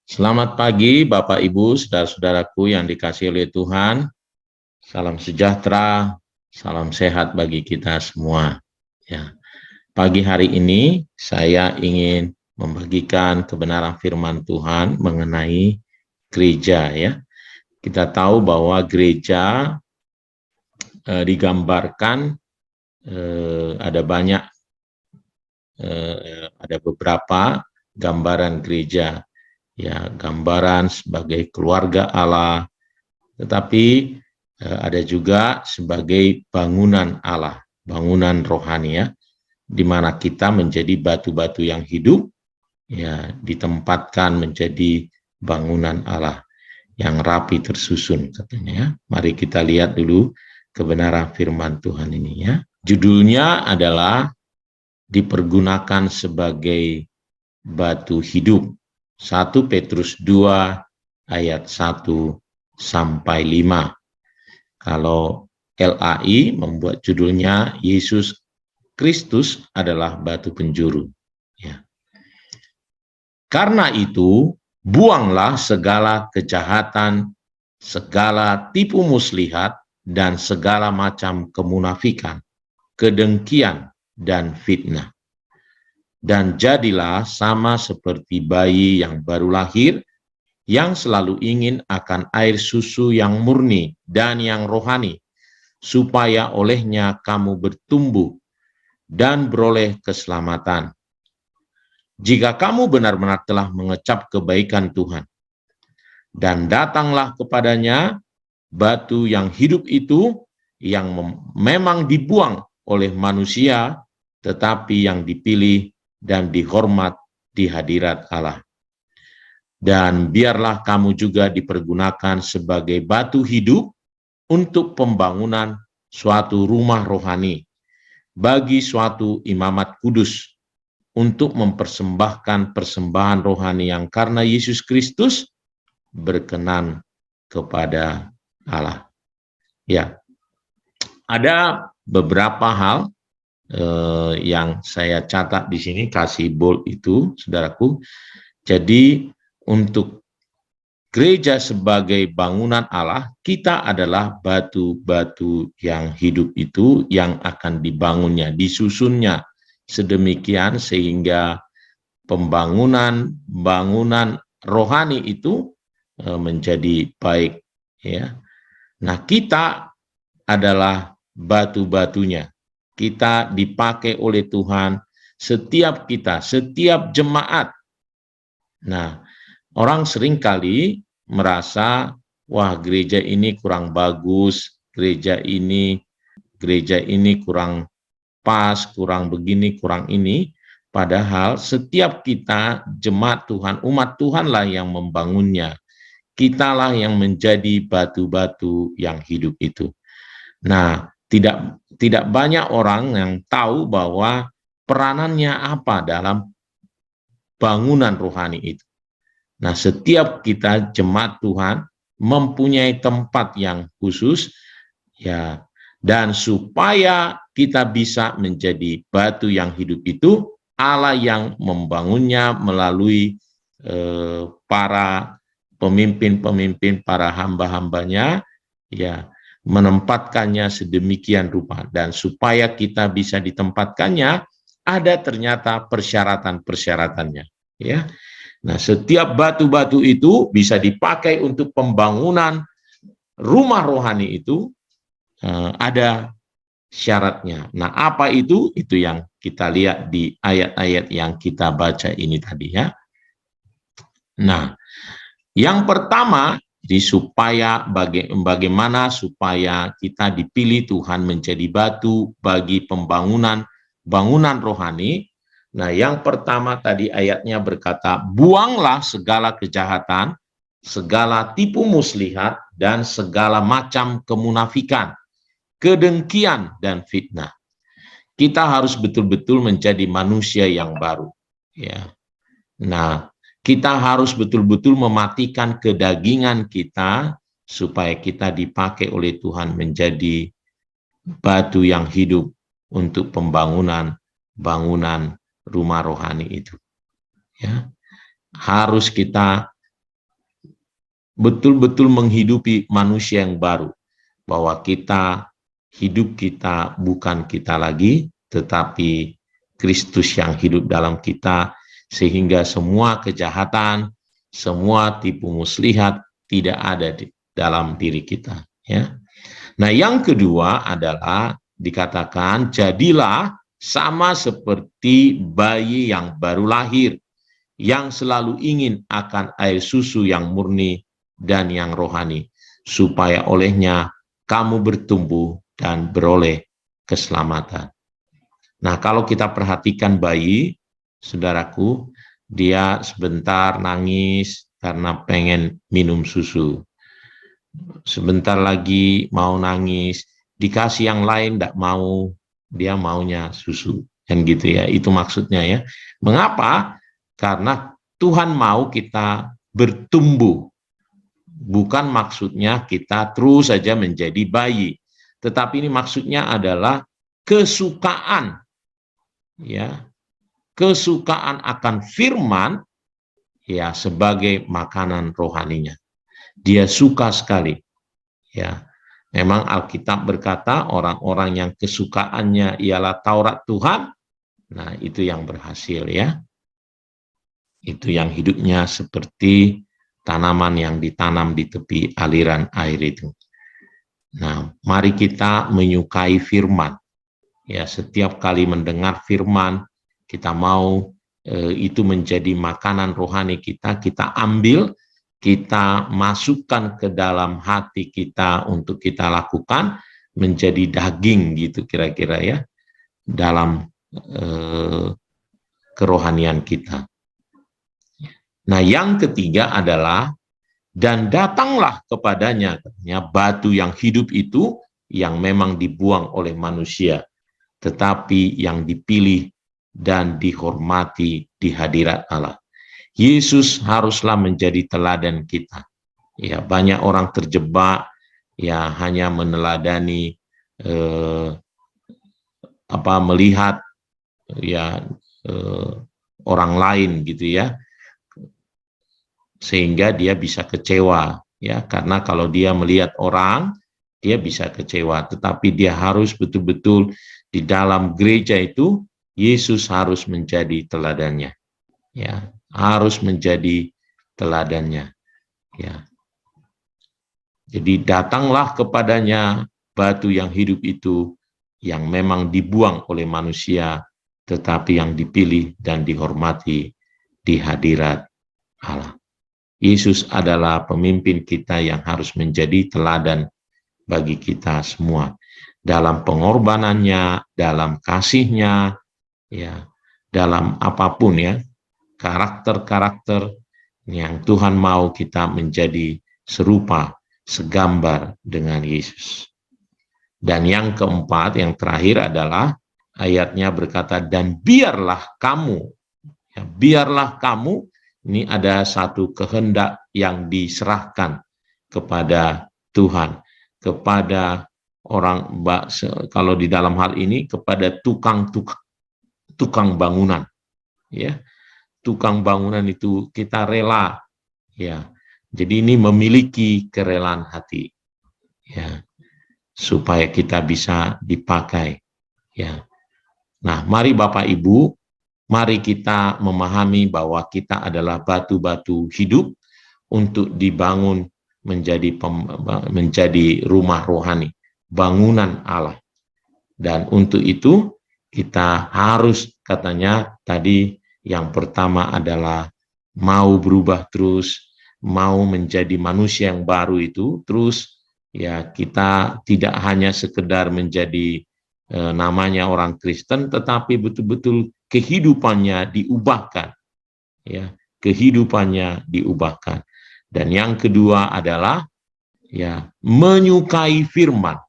Selamat pagi Bapak Ibu, saudara-saudaraku yang dikasihi oleh Tuhan. Salam sejahtera, salam sehat bagi kita semua. Ya. Pagi hari ini saya ingin membagikan kebenaran firman Tuhan mengenai gereja ya. Kita tahu bahwa gereja digambarkan ada banyak ada beberapa gambaran gereja. Ya, gambaran sebagai keluarga Allah, tetapi ada juga sebagai bangunan Allah, bangunan rohani ya, di mana kita menjadi batu-batu yang hidup, ya, ditempatkan menjadi bangunan Allah yang rapi tersusun katanya ya. Mari kita lihat dulu kebenaran firman Tuhan ini ya. Judulnya adalah dipergunakan sebagai batu hidup. 1 Petrus 2 ayat 1 sampai 5. Kalau LAI membuat judulnya Yesus Kristus adalah batu penjuru. Ya. Karena itu, buanglah segala kejahatan, segala tipu muslihat, dan segala macam kemunafikan, kedengkian, dan fitnah. Dan jadilah sama seperti bayi yang baru lahir, yang selalu ingin akan air susu yang murni dan yang rohani, supaya olehnya kamu bertumbuh dan beroleh keselamatan. Jika kamu benar-benar telah mengecap kebaikan Tuhan, dan datanglah kepadanya batu yang hidup itu, yang memang dibuang oleh manusia, tetapi yang dipilih dan dihormat di hadirat Allah. Dan biarlah kamu juga dipergunakan sebagai batu hidup untuk pembangunan suatu rumah rohani, bagi suatu imamat kudus, untuk mempersembahkan persembahan rohani yang karena Yesus Kristus berkenan kepada Allah. Ya, ada beberapa hal yang saya catat di sini, kasih bold itu, saudaraku. Jadi untuk gereja sebagai bangunan Allah, kita adalah batu-batu yang hidup itu yang akan dibangunnya, disusunnya sedemikian sehingga bangunan rohani itu menjadi baik ya. Nah, kita adalah batu-batunya. Kita dipakai oleh Tuhan, setiap jemaat. Nah, orang seringkali merasa, wah gereja ini kurang bagus, gereja ini kurang pas, kurang begini, kurang ini. Padahal setiap kita jemaat Tuhan, umat Tuhanlah yang membangunnya. Kitalah yang menjadi batu-batu yang hidup itu. Nah, tidak banyak orang yang tahu bahwa peranannya apa dalam bangunan rohani itu. Nah, setiap kita jemaat Tuhan mempunyai tempat yang khusus ya, dan supaya kita bisa menjadi batu yang hidup itu, Allah yang membangunnya melalui para pemimpin-pemimpin, para hamba-hambanya ya, menempatkannya sedemikian rupa. Dan supaya kita bisa ditempatkannya, ada ternyata persyaratan-persyaratannya ya. Nah, setiap batu-batu itu bisa dipakai untuk pembangunan rumah rohani itu, ada syaratnya. Nah, apa itu? Itu yang kita lihat di ayat-ayat yang kita baca ini tadi ya. Nah, yang pertama, supaya bagaimana supaya kita dipilih Tuhan menjadi batu bagi bangunan rohani. Nah, yang pertama tadi ayatnya berkata, buanglah segala kejahatan, segala tipu muslihat, dan segala macam kemunafikan, kedengkian, dan fitnah. Kita harus betul-betul menjadi manusia yang baru. Ya. Nah, kita harus betul-betul mematikan kedagingan kita supaya kita dipakai oleh Tuhan menjadi batu yang hidup untuk bangunan rumah rohani itu. Ya, harus kita betul-betul menghidupi manusia yang baru, bahwa hidup kita bukan kita lagi, tetapi Kristus yang hidup dalam kita, sehingga semua kejahatan, semua tipu muslihat tidak ada di dalam diri kita. Ya. Nah, yang kedua adalah dikatakan, jadilah sama seperti bayi yang baru lahir, yang selalu ingin akan air susu yang murni dan yang rohani, supaya olehnya kamu bertumbuh dan beroleh keselamatan. Nah, kalau kita perhatikan bayi, saudaraku, dia sebentar nangis karena pengen minum susu. Sebentar lagi mau nangis, dikasih yang lain tidak mau, dia maunya susu. Kan gitu ya, itu maksudnya ya. Mengapa? Karena Tuhan mau kita bertumbuh. Bukan maksudnya kita terus saja menjadi bayi. Tetapi ini maksudnya adalah kesukaan. Ya, kesukaan akan firman ya sebagai makanan rohaninya. Dia suka sekali. Ya, memang Alkitab berkata orang-orang yang kesukaannya ialah Taurat Tuhan, nah itu yang berhasil ya. Itu yang hidupnya seperti tanaman yang ditanam di tepi aliran air itu. Nah, mari kita menyukai firman. Ya, setiap kali mendengar firman, kita mau itu menjadi makanan rohani kita, kita ambil, kita masukkan ke dalam hati kita untuk kita lakukan, menjadi daging gitu kira-kira ya, dalam kerohanian kita. Nah, yang ketiga adalah, dan datanglah kepadanya, katanya, batu yang hidup itu, yang memang dibuang oleh manusia, tetapi yang dipilih dan dihormati di hadirat Allah. Yesus haruslah menjadi teladan kita. Ya, banyak orang terjebak ya hanya meneladani melihat ya orang lain gitu ya, sehingga dia bisa kecewa ya, karena kalau dia melihat orang dia bisa kecewa, tetapi dia harus betul-betul di dalam gereja itu Yesus harus menjadi teladannya. Ya, harus menjadi teladannya. Ya. Jadi datanglah kepadanya batu yang hidup itu, yang memang dibuang oleh manusia, tetapi yang dipilih dan dihormati di hadirat Allah. Yesus adalah pemimpin kita yang harus menjadi teladan bagi kita semua. Dalam pengorbanannya, dalam kasihnya, ya, dalam apapun ya, karakter-karakter yang Tuhan mau kita menjadi serupa, segambar dengan Yesus. Dan yang keempat, yang terakhir adalah ayatnya berkata, dan biarlah kamu, ya, biarlah kamu, ini ada satu kehendak yang diserahkan kepada Tuhan, kepada orang, kalau di dalam hal ini kepada tukang bangunan, ya, tukang bangunan itu kita rela, ya, jadi ini memiliki kerelaan hati, ya, supaya kita bisa dipakai, ya. Nah, mari Bapak Ibu, mari kita memahami bahwa kita adalah batu-batu hidup untuk dibangun menjadi rumah rohani, bangunan Allah. Dan untuk itu kita harus, katanya tadi, yang pertama adalah mau berubah terus, mau menjadi manusia yang baru itu terus, ya, kita tidak hanya sekedar menjadi namanya orang Kristen, tetapi betul-betul kehidupannya diubahkan, ya, kehidupannya diubahkan. Dan yang kedua adalah ya menyukai firman,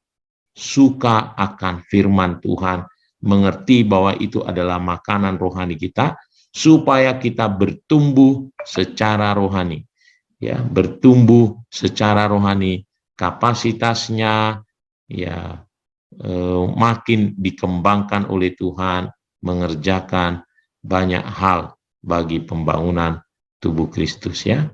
suka akan firman Tuhan, mengerti bahwa itu adalah makanan rohani kita, supaya kita bertumbuh secara rohani, ya, bertumbuh secara rohani, kapasitasnya ya makin dikembangkan oleh Tuhan, mengerjakan banyak hal bagi pembangunan tubuh Kristus, ya.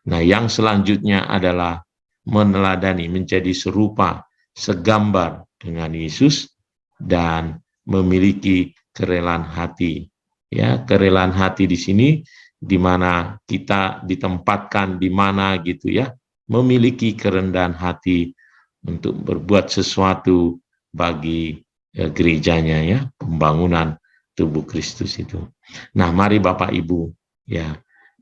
Nah, yang selanjutnya adalah meneladani, menjadi serupa, segambar dengan Yesus, dan memiliki kerelaan hati. Ya, kerelaan hati di sini di mana kita ditempatkan di mana gitu ya, memiliki kerendahan hati untuk berbuat sesuatu bagi gerejanya ya, pembangunan tubuh Kristus itu. Nah, mari Bapak Ibu ya,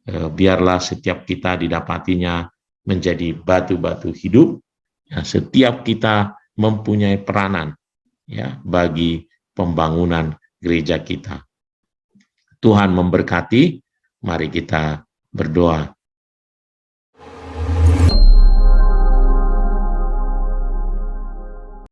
biarlah setiap kita didapatinya menjadi batu-batu hidup. Ya, setiap kita mempunyai peranan ya bagi pembangunan gereja kita. Tuhan memberkati. Mari kita berdoa.